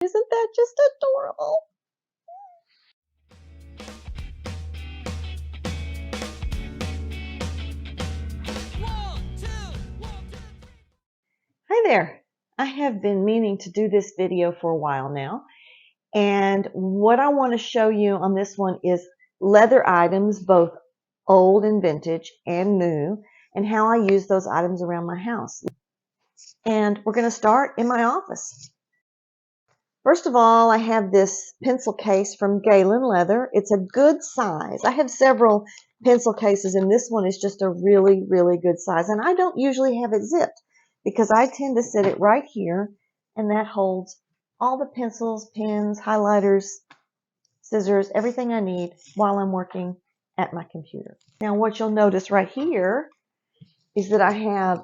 Isn't that just adorable? Hi there. I have been meaning to do this video for a while now, and what I want to show you on this one is leather items, both old and vintage and new, and how I use those items around my house. And we're going to start in my office. First of all, I have this pencil case from Galen Leather. It's a good size. I have several pencil cases, and this one is just a really, really good size. And I don't usually have it zipped because I tend to set it right here, and that holds all the pencils, pens, highlighters, scissors, everything I need while I'm working at my computer. Now, what you'll notice right here is that I have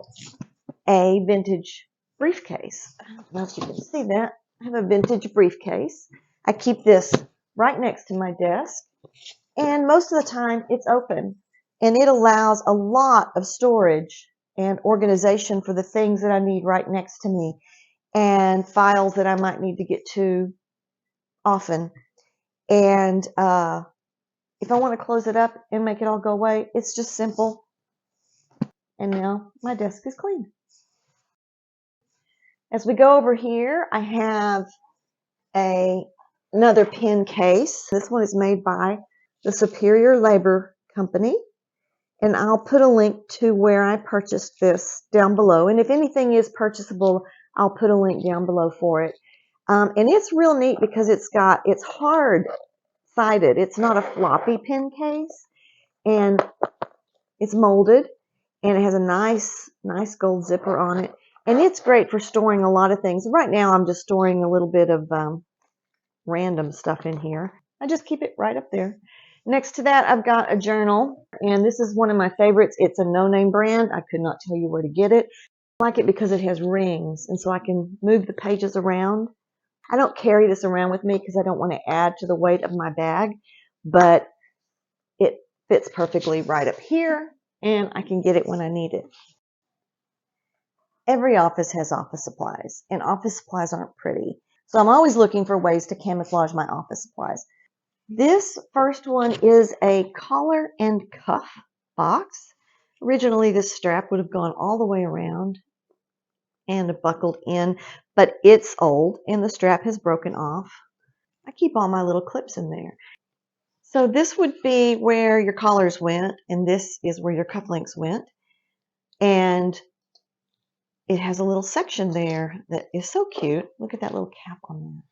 a vintage briefcase. I don't know if you can see that. I have a vintage briefcase. I keep this right next to my desk, and most of the time it's open, and it allows a lot of storage and organization for the things that I need right next to me and files that I might need to get to often. And if I want to close it up and make it all go away, it's just simple. And now my desk is clean. As we go over here, I have another pen case. This one is made by the Superior Labor Company, and I'll put a link to where I purchased this down below. And if anything is purchasable, I'll put a link down below for it. And it's real neat because it's hard-sided. It's not a floppy pen case, and it's molded, and it has a nice gold zipper on it. And it's great for storing a lot of things. Right now, I'm just storing a little bit of random stuff in here. I just keep it right up there. Next to that, I've got a journal, and this is one of my favorites. It's a no-name brand. I could not tell you where to get it. I like it because it has rings, and so I can move the pages around. I don't carry this around with me because I don't want to add to the weight of my bag, but it fits perfectly right up here, and I can get it when I need it. Every office has office supplies, and office supplies aren't pretty. So I'm always looking for ways to camouflage my office supplies. This first one is a collar and cuff box. Originally, this strap would have gone all the way around and buckled in, but it's old and the strap has broken off. I keep all my little clips in there. So this would be where your collars went, and this is where your cufflinks went. And it has a little section there that is so cute. Look at that little cap on there.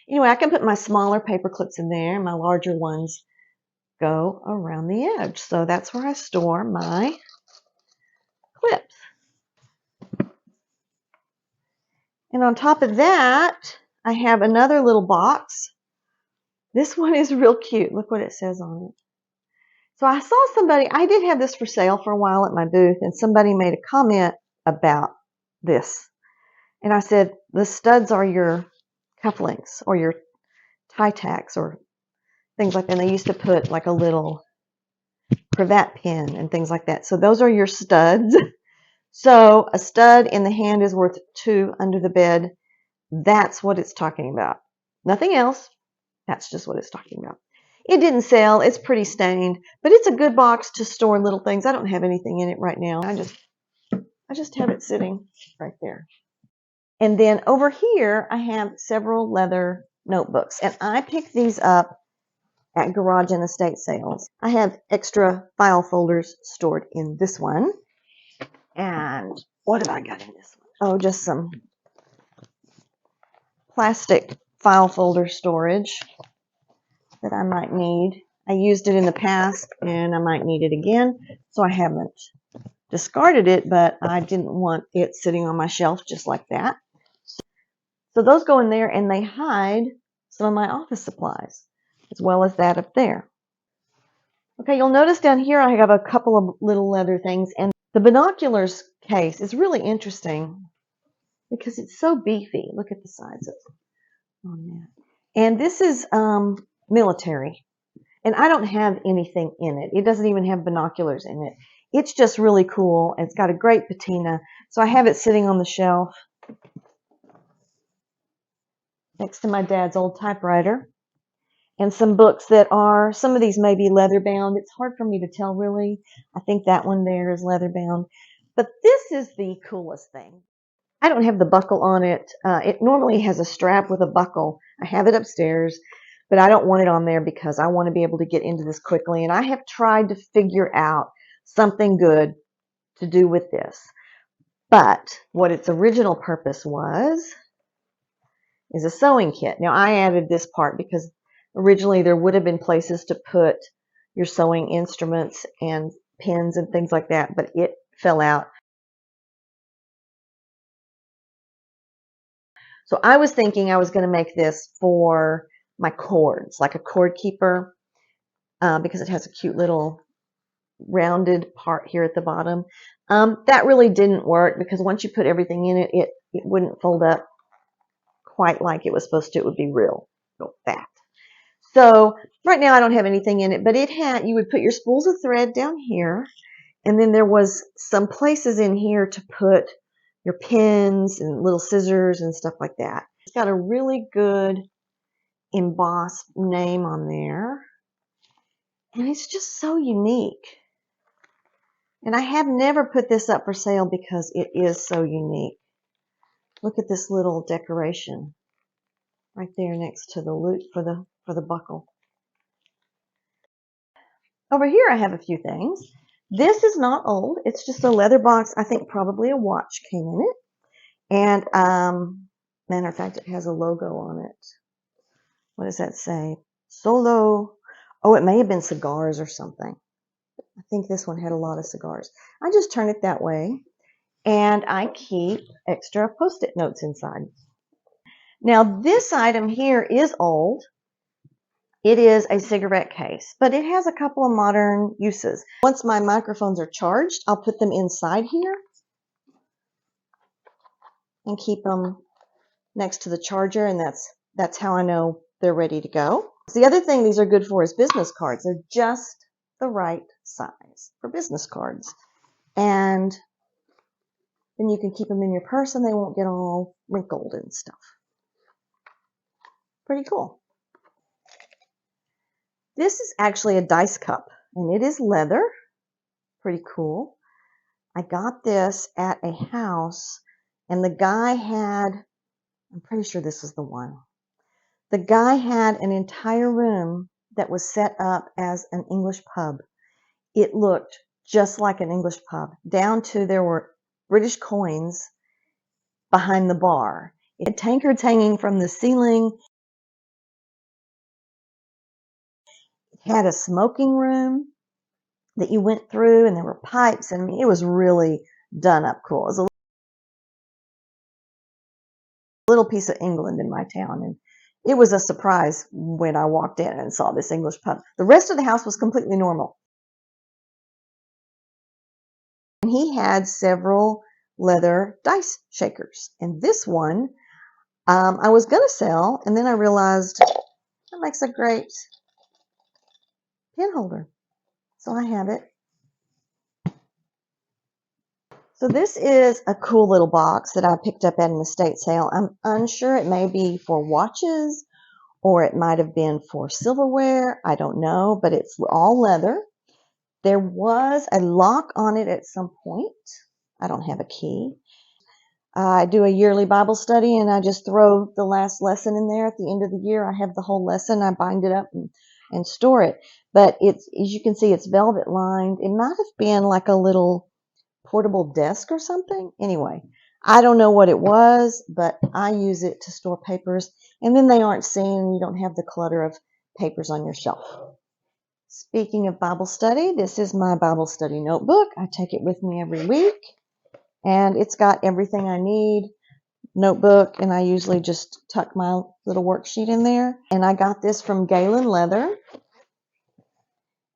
Anyway, I can put my smaller paper clips in there, and my larger ones go around the edge. So that's where I store my clips. And on top of that, I have another little box. This one is real cute. Look what it says on it. So I saw somebody, I did have this for sale for a while at my booth, and somebody made a comment about this. And I said, the studs are your cufflinks or your tie tacks or things like that. And they used to put like a little cravat pin and things like that. So those are your studs. So a stud in the hand is worth 2 under the bed. That's what it's talking about. Nothing else. That's just what it's talking about. It didn't sell. It's pretty stained, but it's a good box to store little things. I don't have anything in it right now. I just have it sitting right there. And then over here, I have several leather notebooks, and I picked these up at garage and estate sales. I have extra file folders stored in this one. And what have I got in this one? Oh, just some plastic file folder storage that I might need. I used it in the past, and I might need it again, so I haven't discarded it, but I didn't want it sitting on my shelf just like that. So those go in there, and they hide some of my office supplies, as well as that up there. Okay, you'll notice down here I have a couple of little leather things, and the binoculars case is really interesting because it's so beefy. Look at the size of it on that. And this is military, and I don't have anything in it. It doesn't even have binoculars in it. It's just really cool. It's got a great patina, so I have it sitting on the shelf. next to my dad's old typewriter. And some books that are, some of these may be leather bound. It's hard for me to tell really. I think that one there is leather bound. But this is the coolest thing. I don't have the buckle on it. It normally has a strap with a buckle. I have it upstairs, but I don't want it on there because I want to be able to get into this quickly. And I have tried to figure out something good to do with this. But what its original purpose was is a sewing kit. Now I added this part because originally there would have been places to put your sewing instruments and pins and things like that, but it fell out. So I was thinking I was going to make this for my cords, like a cord keeper, because it has a cute little rounded part here at the bottom. That really didn't work because once you put everything in it, it wouldn't fold up quite like it was supposed to. It would be real fat. So right now I don't have anything in it, but it had, you would put your spools of thread down here, and then there was some places in here to put your pins and little scissors and stuff like that. It's got a really good embossed name on there, and it's just so unique. And I have never put this up for sale because it is so unique. Look at this little decoration right there next to the loop for the buckle. Over here I have a few things. This is not old. It's just a leather box. I think probably a watch came in it. And matter of fact, it has a logo on it. What does that say? Solo. Oh, it may have been cigars or something. I think this one had a lot of cigars. I just turn it that way, and I keep extra Post-it notes inside. Now, this item here is old. It is a cigarette case, but it has a couple of modern uses. Once my microphones are charged, I'll put them inside here and keep them next to the charger, and that's how I know they're ready to go. The other thing these are good for is business cards. They're just the right size for business cards. And then you can keep them in your purse and they won't get all wrinkled and stuff. Pretty cool. This is actually a dice cup, and it is leather. Pretty cool. I got this at a house, and the guy had, I'm pretty sure this was the one. The guy had an entire room that was set up as an English pub. It looked just like an English pub, down to there were British coins behind the bar. It had tankards hanging from the ceiling. It had a smoking room that you went through, and there were pipes, and it was really done up cool. It was a little piece of England in my town, and it was a surprise when I walked in and saw this English pub. The rest of the house was completely normal. And he had several leather dice shakers, and this one I was going to sell, and then I realized that makes a great pen holder, so I have it. So this is a cool little box that I picked up at an estate sale. I'm unsure. It may be for watches, or it might have been for silverware. I don't know, but it's all leather. There was a lock on it at some point. I don't have a key. I do a yearly Bible study, and I just throw the last lesson in there at the end of the year. I have the whole lesson. I bind it up and store it. But it's, as you can see, it's velvet lined. It might have been like a little portable desk or something. Anyway, I don't know what it was, but I use it to store papers, and then they aren't seen, and you don't have the clutter of papers on your shelf. Speaking of Bible study, this is my Bible study notebook. I take it with me every week, and it's got everything I need. Notebook, and I usually just tuck my little worksheet in there. And I got this from Galen Leather,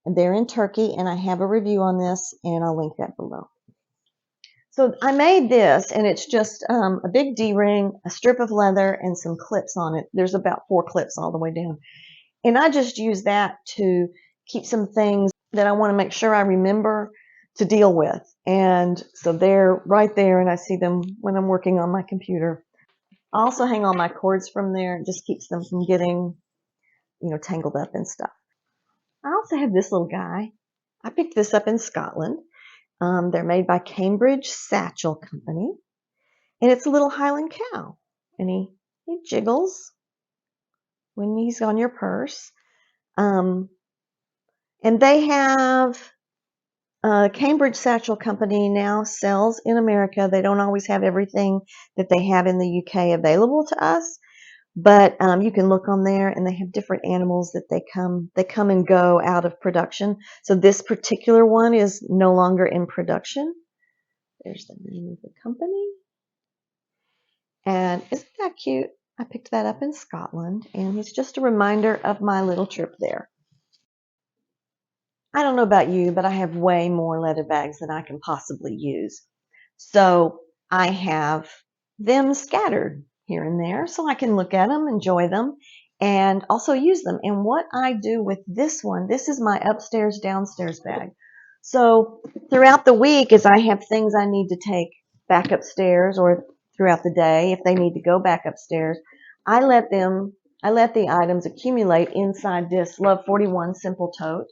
and they're in Turkey, and I have a review on this, and I'll link that below. So I made this, and it's just a big D-ring, a strip of leather, and some clips on it. There's about 4 clips all the way down. And I just use that to keep some things that I want to make sure I remember to deal with. And so they're right there, and I see them when I'm working on my computer. I also hang all my cords from there. It just keeps them from getting, tangled up and stuff. I also have this little guy. I picked this up in Scotland. They're made by Cambridge Satchel Company. And it's a little Highland cow. And he jiggles when he's on your purse. And they have, Cambridge Satchel Company now sells in America. They don't always have everything that they have in the UK available to us. But you can look on there, and they have different animals that they come and go out of production. So this particular one is no longer in production. There's the name of the company. And isn't that cute? I picked that up in Scotland, and it's just a reminder of my little trip there. I don't know about you, but I have way more leather bags than I can possibly use. So I have them scattered here and there so I can look at them, enjoy them, and also use them. And what I do with this one, this is my upstairs, downstairs bag. So throughout the week, as I have things I need to take back upstairs, or throughout the day, if they need to go back upstairs, I let the items accumulate inside this Love 41 Simple Tote.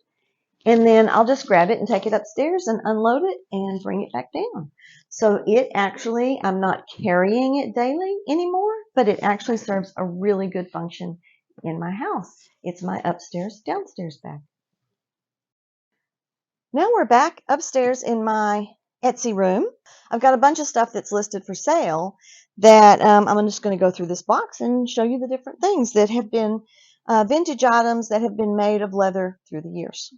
And then I'll just grab it and take it upstairs and unload it and bring it back down. So it actually, I'm not carrying it daily anymore, but it actually serves a really good function in my house. It's my upstairs, downstairs bag. Now we're back upstairs in my Etsy room. I've got a bunch of stuff that's listed for sale that I'm just going to go through this box and show you the different things that have been vintage items that have been made of leather through the years.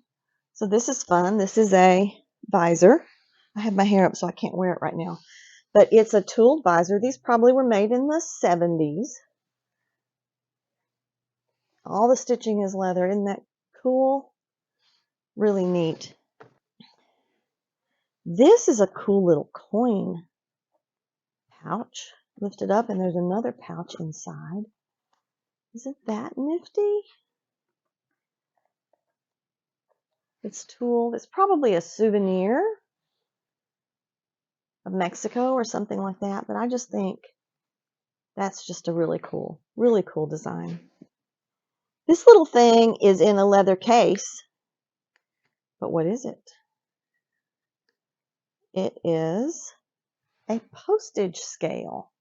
So this is fun. This is a visor. I have my hair up so I can't wear it right now. But it's a tooled visor. These probably were made in the 70s. All the stitching is leather. Isn't that cool? Really neat. This is a cool little coin pouch. Lift it up and there's another pouch inside. Isn't that nifty? It's tooled. It's probably a souvenir of Mexico or something like that, but I just think that's just a really cool design. This little thing is in a leather case, but what is it? It is a postage scale.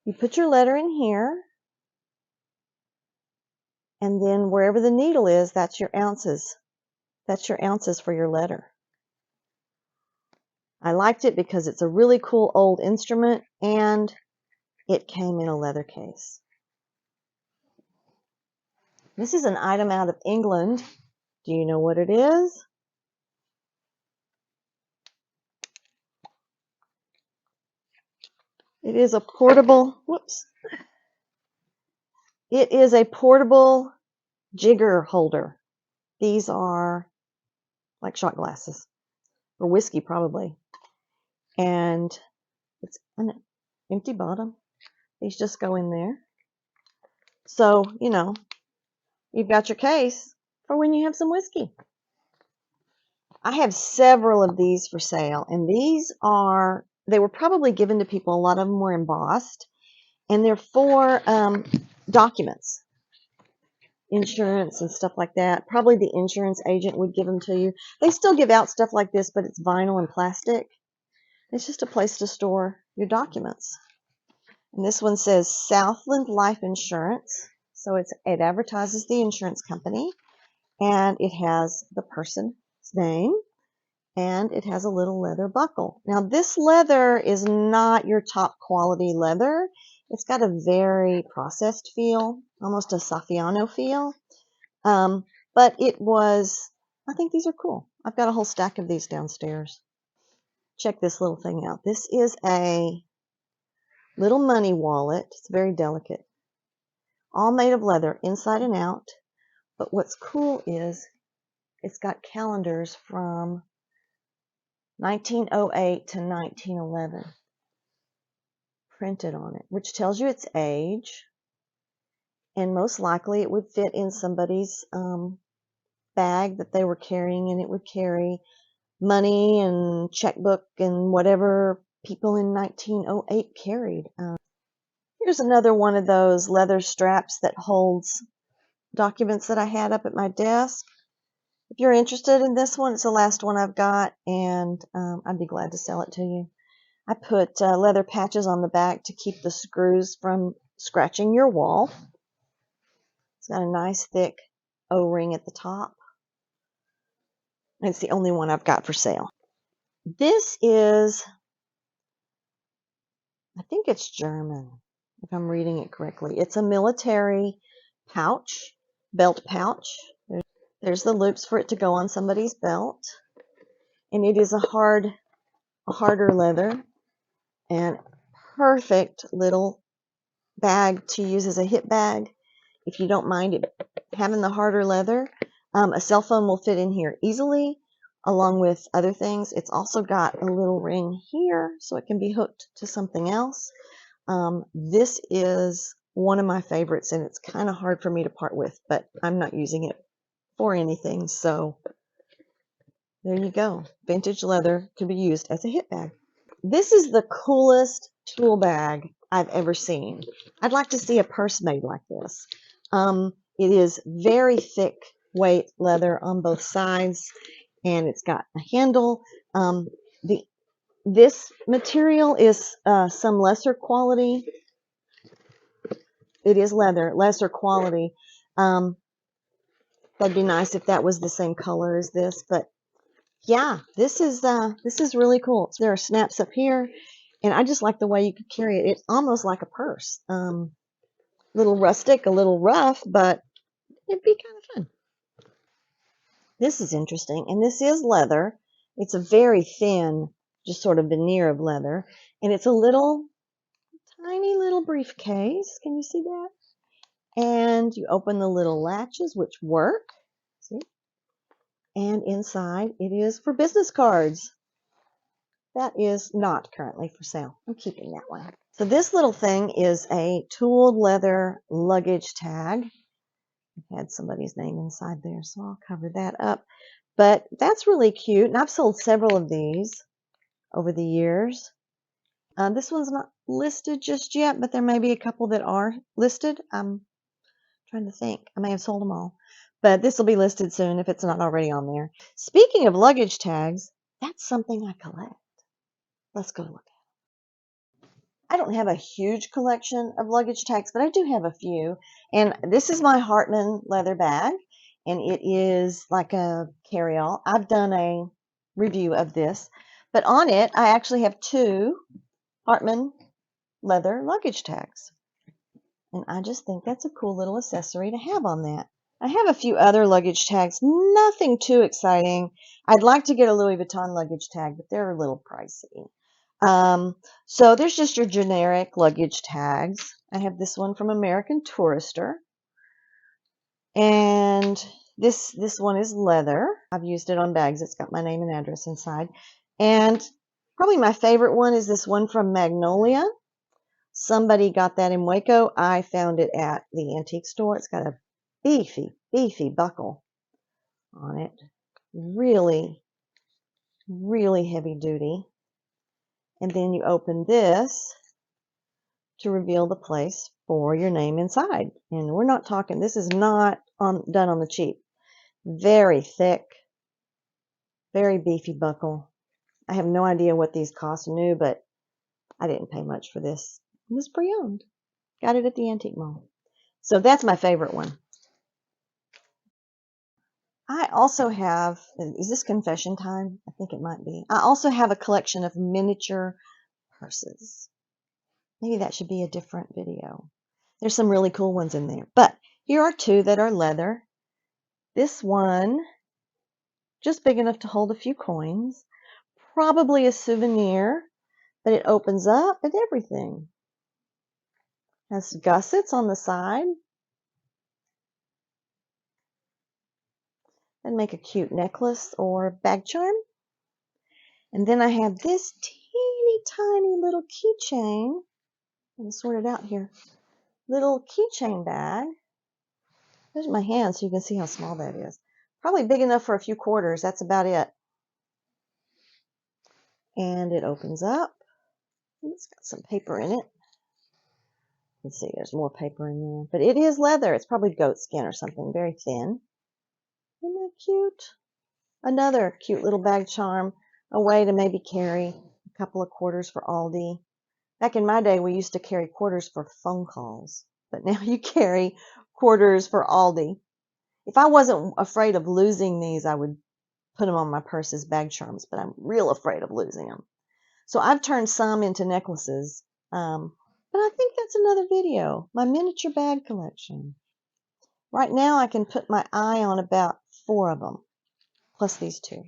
You put your letter in here, and then wherever the needle is, that's your ounces. That's your ounces for your letter. I liked it because it's a really cool old instrument, and it came in a leather case. This is an item out of England. Do you know what it is? It is a portable, It is a portable jigger holder. These are like shot glasses, or whiskey probably. And it's an empty bottom. These just go in there. So, you've got your case for when you have some whiskey. I have several of these for sale, and they were probably given to people. A lot of them were embossed, and they're for documents, insurance and stuff like that. Probably the insurance agent would give them to you. They still give out stuff like this, but it's vinyl and plastic. It's just a place to store your documents. And this one says Southland Life Insurance. So it advertises the insurance company, and it has the person's name, and it has a little leather buckle. Now this leather is not your top quality leather. It's got a very processed feel, almost a Saffiano feel. But I think these are cool. I've got a whole stack of these downstairs. Check this little thing out. This is a little money wallet. It's very delicate. All made of leather, inside and out. But what's cool is it's got calendars from 1908 to 1911 printed on it, which tells you its age. And most likely it would fit in somebody's bag that they were carrying, and it would carry money and checkbook and whatever people in 1908 carried. Here's another one of those leather straps that holds documents that I had up at my desk. If you're interested in this one, it's the last one I've got, and I'd be glad to sell it to you. I put leather patches on the back to keep the screws from scratching your wall. It's got a nice thick O-ring at the top. It's the only one I've got for sale. This is, I think it's German, if I'm reading it correctly. It's a military pouch, belt pouch. There's the loops for it to go on somebody's belt. And it is a harder leather and perfect little bag to use as a hip bag. If you don't mind it having the harder leather, a cell phone will fit in here easily, along with other things. It's also got a little ring here, so it can be hooked to something else. This is one of my favorites, and it's kind of hard for me to part with, but I'm not using it for anything, so there you go. Vintage leather can be used as a hip bag. This is the coolest tool bag I've ever seen. I'd like to see a purse made like this. It is very thick weight leather on both sides, and it's got a handle. This material is some lesser quality. It is leather, lesser quality. That'd be nice if that was the same color as this, but yeah, this is really cool. There are snaps up here, and I just like the way you could carry it. It's almost like a purse. A little rustic, a little rough, but it'd be kind of fun. This is interesting, and this is leather. It's a very thin, just sort of veneer of leather, and it's a little, tiny little briefcase. Can you see that? And you open the little latches, which work. See? And inside, it is for business cards. That is not currently for sale. I'm keeping that one. So this little thing is a tooled leather luggage tag. I've had somebody's name inside there, so I'll cover that up. But that's really cute, and I've sold several of these over the years. This one's not listed just yet, but there may be a couple that are listed. I'm trying to think. I may have sold them all. But this will be listed soon if it's not already on there. Speaking of luggage tags, that's something I collect. Let's go look at it. I don't have a huge collection of luggage tags, but I do have a few. And this is my Hartman leather bag, and it is like a carry-all. I've done a review of this, but on it, I actually have 2 Hartman leather luggage tags. And I just think that's a cool little accessory to have on that. I have a few other luggage tags, nothing too exciting. I'd like to get a Louis Vuitton luggage tag, but they're a little pricey. So there's just your generic luggage tags. I have this one from American Tourister. And this one is leather. I've used it on bags. It's got my name and address inside. And probably my favorite one is this one from Magnolia. Somebody got that in Waco. I found it at the antique store. It's got a beefy, beefy buckle on it. Really, really heavy duty. And then you open this to reveal the place for your name inside. And we're not talking, this is not done on the cheap. Very thick, very beefy buckle. I have no idea what these cost new, but I didn't pay much for this. It was pre-owned. Got it at the antique mall. So that's my favorite one. I also have, is this confession time? I think it might be. I also have a collection of miniature purses. Maybe that should be a different video. There's some really cool ones in there. But here are 2 that are leather. This one, just big enough to hold a few coins. Probably a souvenir, but it opens up and everything. Has gussets on the side. And make a cute necklace or bag charm. And then I have this teeny tiny little keychain. Let me sort it out here. Little keychain bag. There's my hand so you can see how small that is. Probably big enough for a few quarters. That's about it. And it opens up. It's got some paper in it. Let's see, there's more paper in there. But it is leather. It's probably goat skin or something. Very thin. Isn't that cute? Another cute little bag charm. A way to maybe carry a couple of quarters for Aldi. Back in my day, we used to carry quarters for phone calls. But now you carry quarters for Aldi. If I wasn't afraid of losing these, I would put them on my purse as bag charms. But I'm real afraid of losing them. So I've turned some into necklaces. But I think that's another video. My miniature bag collection. Right now I can put my eye on about 4 of them. Plus these 2.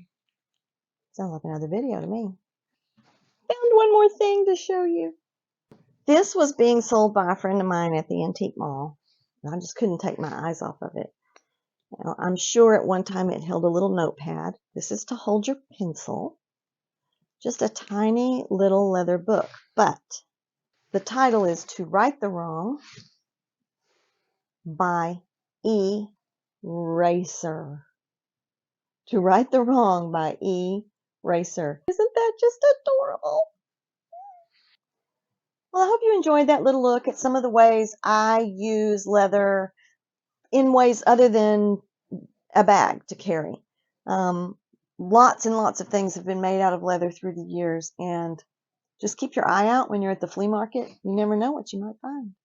Sounds like another video to me. Found one more thing to show you. This was being sold by a friend of mine at the antique mall. And I just couldn't take my eyes off of it. Now, I'm sure at one time it held a little notepad. This is to hold your pencil. Just a tiny little leather book. But the title is To Right the Wrong by Eraser. To Right the Wrong by Eraser. Isn't that just adorable? Well, I hope you enjoyed that little look at some of the ways I use leather in ways other than a bag to carry. Lots and lots of things have been made out of leather through the years, and just keep your eye out when you're at the flea market. You never know what you might find.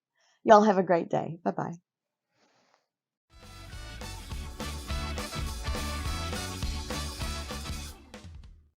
Y'all have a great day. Bye-bye.